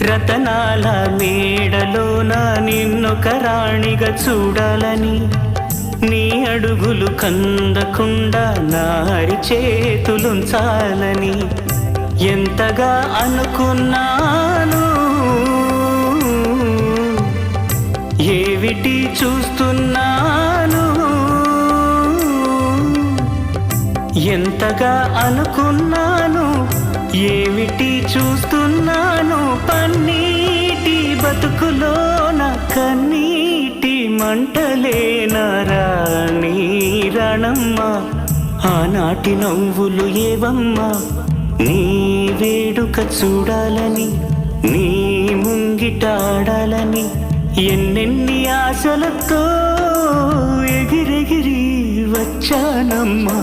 రతనాల మేడలోన నిన్నొక రాణిగా చూడాలని, నీ అడుగులు కందకుండా నారి చేతులుంచాలని ఎంతగా అనుకున్నాను. ఏవిటి చూస్తున్నాను, ఎంతగా అనుకున్నాను, ఏమిటి చూస్తున్నాను. పన్నీటి బతుకులోన కన్నీటి మంటలేనరా నీ రణమ్మ. ఆనాటి నవ్వులు ఏవమ్మా, నీ వేడుక చూడాలని, నీ ముంగిట ఆడాలని ఎన్నెన్ని ఆశలతో ఎగిరెగిరి వచ్చానమ్మా.